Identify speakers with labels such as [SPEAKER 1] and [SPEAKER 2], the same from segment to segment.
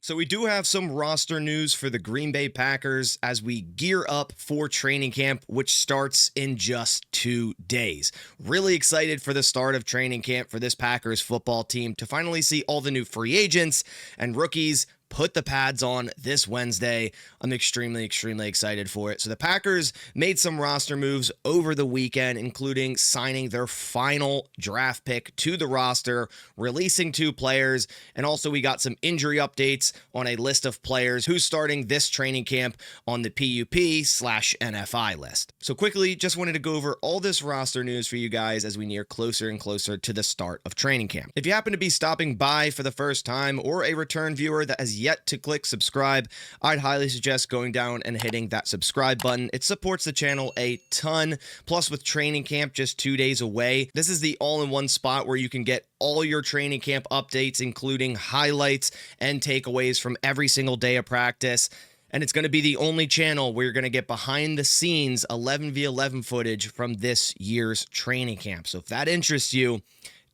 [SPEAKER 1] So we do have some roster news for the Green Bay Packers as we gear up for training camp, which starts in just 2 days. Really excited for the start of training camp for this Packers football team to finally see all the new free agents and rookies put the pads on this Wednesday. I'm extremely excited for it. So the Packers made some roster moves over the weekend, including signing their final draft pick to the roster, releasing 2 players, and also we got some injury updates on a list of players who's starting this training camp on the PUP/NFI list. So quickly, just wanted to go over all this roster news for you guys as we near closer and closer to the start of training camp. If you happen to be stopping by for the first time or a return viewer that has yet to click subscribe, I'd highly suggest going down and hitting that subscribe button. It supports the channel a ton. Plus, with training camp just 2 days away, this is the all-in-one spot where you can get all your training camp updates, including highlights and takeaways from every single day of practice. And it's going to be the only channel where you're going to get behind the scenes 11v11 footage from this year's training camp. So if that interests you,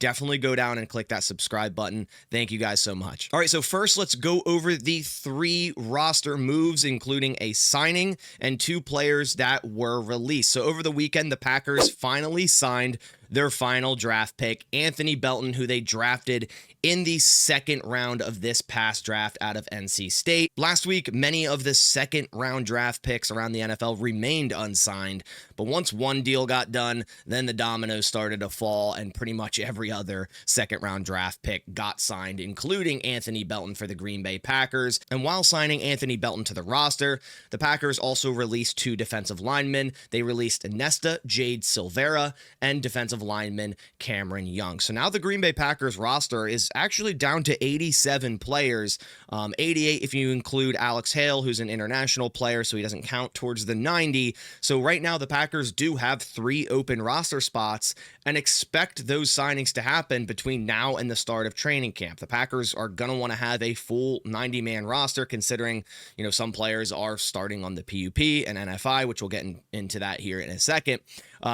[SPEAKER 1] definitely go down and click that subscribe button. Thank you guys so much. All right, so first let's go over the 3 roster moves, including a signing and 2 players that were released. So over the weekend, the Packers finally signed their final draft pick, Anthony Belton, who they drafted in the second round of this past draft out of NC State. Last week, many of the second round draft picks around the NFL remained unsigned, but once one deal got done, then the dominoes started to fall, and pretty much every other second round draft pick got signed, including Anthony Belton for the Green Bay Packers. And while signing Anthony Belton to the roster, the Packers also released 2 defensive linemen. They released Nesta Jade Silvera and defensive lineman Cameron Young. So now the Green Bay Packers roster is actually down to 87 players, 88 if you include Alex Hale, who's an international player, so he doesn't count towards the 90. So right now the Packers do have 3 open roster spots and expect those signings to happen between now and the start of training camp. The Packers are going to want to have a full 90-man roster, considering, some players are starting on the PUP and NFI, which we'll get into that here in a second.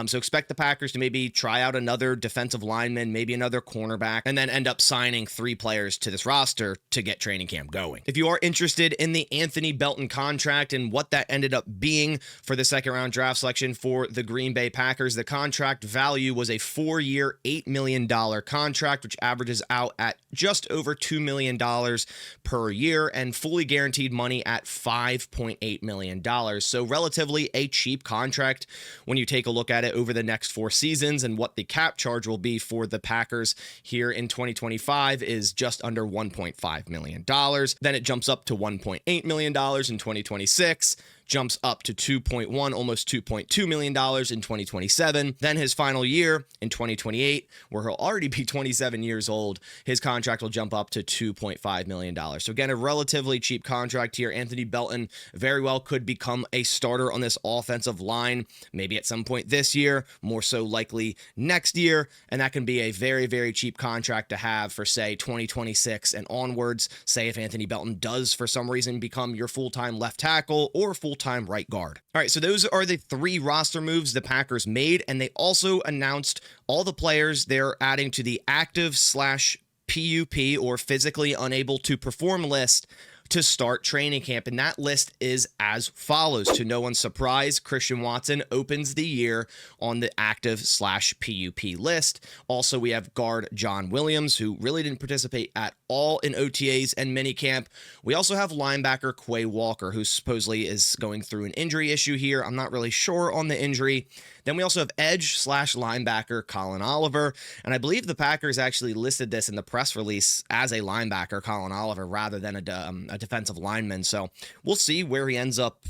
[SPEAKER 1] So expect the Packers to maybe try out another defensive lineman, maybe another cornerback, and then end up signing 3 players to this roster to get training camp going. If you are interested in the Anthony Belton contract and what that ended up being for the second round draft selection for the Green Bay Packers, the contract value was a 4-year, $8 million contract, which averages out at just over $2 million per year and fully guaranteed money at $5.8 million. So relatively a cheap contract when you take a look at it over the next 4 seasons, and what the cap charge will be for the Packers here in 2025 is just under $1.5 million. Then it jumps up to $1.8 million in 2026. Jumps up to 2.1, almost $2.2 million in 2027. Then his final year in 2028, where he'll already be 27 years old, his contract will jump up to $2.5 million. So again, a relatively cheap contract here. Anthony Belton very well could become a starter on this offensive line, maybe at some point this year, more so likely next year. And that can be a very cheap contract to have for, say, 2026 and onwards. Say if Anthony Belton does, for some reason, become your full-time left tackle or full-time right guard. All right, so those are the 3 roster moves the Packers made, and they also announced all the players they're adding to the active/PUP or physically unable to perform list to start training camp. And that list is as follows. To no one's surprise, Christian Watson opens the year on the active/PUP list. Also, we have guard John Williams, who really didn't participate at all in OTAs and minicamp. We also have linebacker Quay Walker, who supposedly is going through an injury issue here. I'm not really sure on the injury. Then we also have edge/linebacker Colin Oliver, and I believe the Packers actually listed this in the press release as a linebacker, Colin Oliver, rather than a defensive lineman. So we'll see where he ends up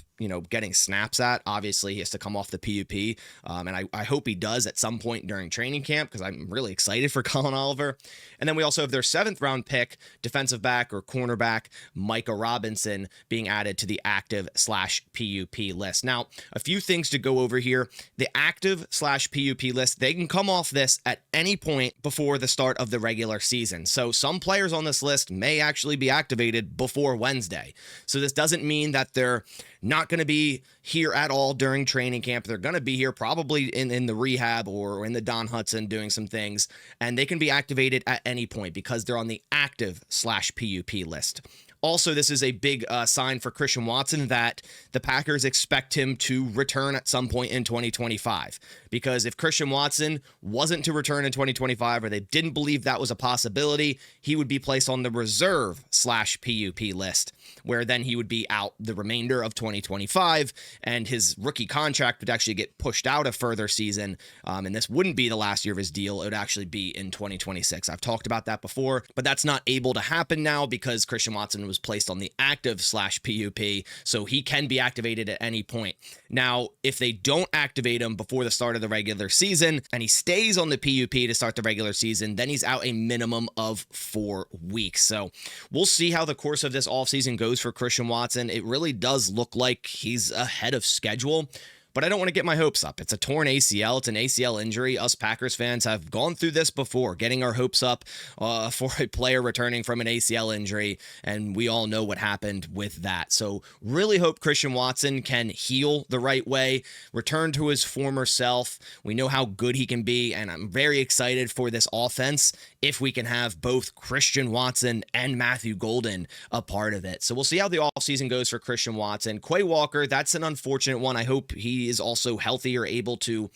[SPEAKER 1] getting snaps at. Obviously, he has to come off the PUP, and I hope he does at some point during training camp, because I'm really excited for Colin Oliver. And then we also have their 7th round pick, defensive back or cornerback Micah Robinson, being added to the active/PUP list. Now, a few things to go over here. The active/PUP list, they can come off this at any point before the start of the regular season. So some players on this list may actually be activated before Wednesday. So this doesn't mean that they're not going to be here at all during training camp. They're going to be here probably in the rehab or in the Don Hudson doing some things, and they can be activated at any point because they're on the active/PUP list. Also, this is a big sign for Christian Watson that the Packers expect him to return at some point in 2025. Because if Christian Watson wasn't to return in 2025, or they didn't believe that was a possibility, he would be placed on the reserve/PUP list, where then he would be out the remainder of 2025, and his rookie contract would actually get pushed out a further season, and this wouldn't be the last year of his deal. It would actually be in 2026. I've talked about that before, but that's not able to happen now because Christian Watson was placed on the active/PUP, so he can be activated at any point. Now, if they don't activate him before the start of the regular season, and he stays on the PUP to start the regular season, then he's out a minimum of 4 weeks. So we'll see how the course of this offseason goes for Christian Watson. It really does look like he's ahead of schedule, but I don't want to get my hopes up. It's a torn ACL. It's an ACL injury. Us Packers fans have gone through this before, getting our hopes up for a player returning from an ACL injury, and we all know what happened with that. So really hope Christian Watson can heal the right way, return to his former self. We know how good he can be, and I'm very excited for this offense if we can have both Christian Watson and Matthew Golden a part of it. So we'll see how the offseason goes for Christian Watson. Quay Walker, that's an unfortunate one. I hope he is also healthy or able to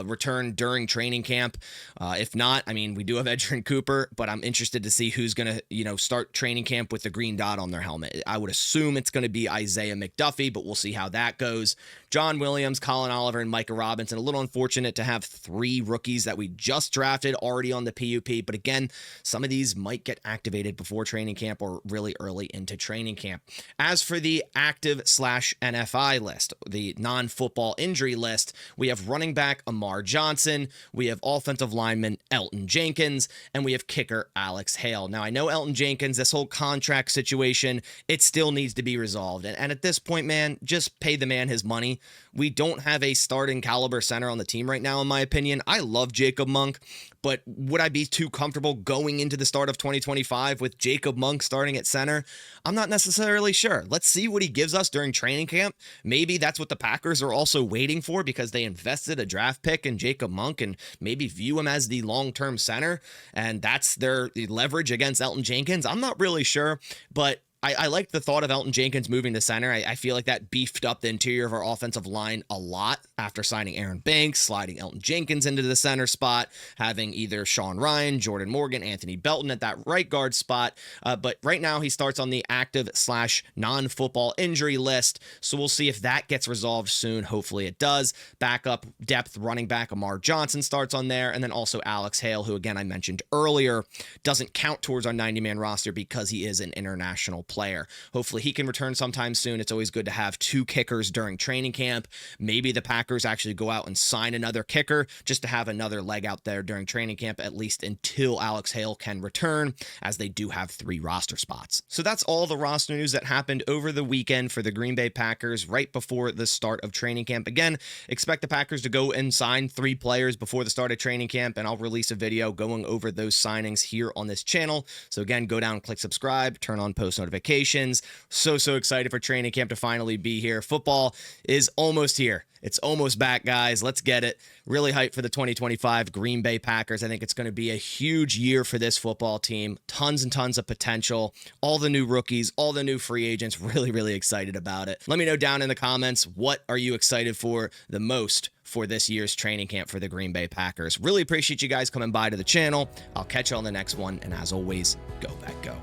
[SPEAKER 1] return during training camp. If not, I mean, we do have Edgerrin Cooper, but I'm interested to see who's going to, start training camp with the green dot on their helmet. I would assume it's going to be Isaiah McDuffie, but we'll see how that goes. John Williams, Colin Oliver, and Micah Robinson. A little unfortunate to have 3 rookies that we just drafted already on the PUP, but again, some of these might get activated before training camp or really early into training camp. As for the active/NFI list, the non-football injury list, we have running back Amar Johnson, we have offensive lineman Elton Jenkins, and we have kicker Alex Hale. Now, I know Elton Jenkins, this whole contract situation, it still needs to be resolved. And at this point, man, just pay the man his money. We don't have a starting caliber center on the team right now, in my opinion. I love Jacob Monk, but would I be too comfortable going into the start of 2025 with Jacob Monk starting at center? I'm not necessarily sure. Let's see what he gives us during training camp. Maybe that's what the Packers are also waiting for because they invested a draft pick in Jacob Monk and maybe view him as the long-term center, and that's their leverage against Elton Jenkins. I'm not really sure, but I like the thought of Elton Jenkins moving to center. I feel like that beefed up the interior of our offensive line a lot after signing Aaron Banks, sliding Elton Jenkins into the center spot, having either Sean Ryan, Jordan Morgan, Anthony Belton at that right guard spot. But right now he starts on the active/non-football injury list. So we'll see if that gets resolved soon. Hopefully it does. Backup depth running back Amar Johnson starts on there. And then also Alex Hale, who again I mentioned earlier, doesn't count towards our 90-man roster because he is an international player. Hopefully he can return sometime soon. It's always good to have 2 kickers during training camp. Maybe the Packers actually go out and sign another kicker just to have another leg out there during training camp, at least until Alex Hale can return, as they do have 3 roster spots. So that's all the roster news that happened over the weekend for the Green Bay Packers right before the start of training camp. Again, expect the Packers to go and sign 3 players before the start of training camp, and I'll release a video going over those signings here on this channel. So again, go down, click subscribe, turn on post notifications. So excited for training camp to finally be here. Football is almost here. It's almost back, guys. Let's get it. Really hyped for the 2025 Green Bay Packers. I think it's going to be a huge year for this football team. Tons and tons of potential. All the new rookies, all the new free agents. Really excited about it. Let me know down in the comments, what are you excited for the most for this year's training camp for the Green Bay Packers? Really appreciate you guys coming by to the channel. I'll catch you on the next one. And as always, go Pack Go.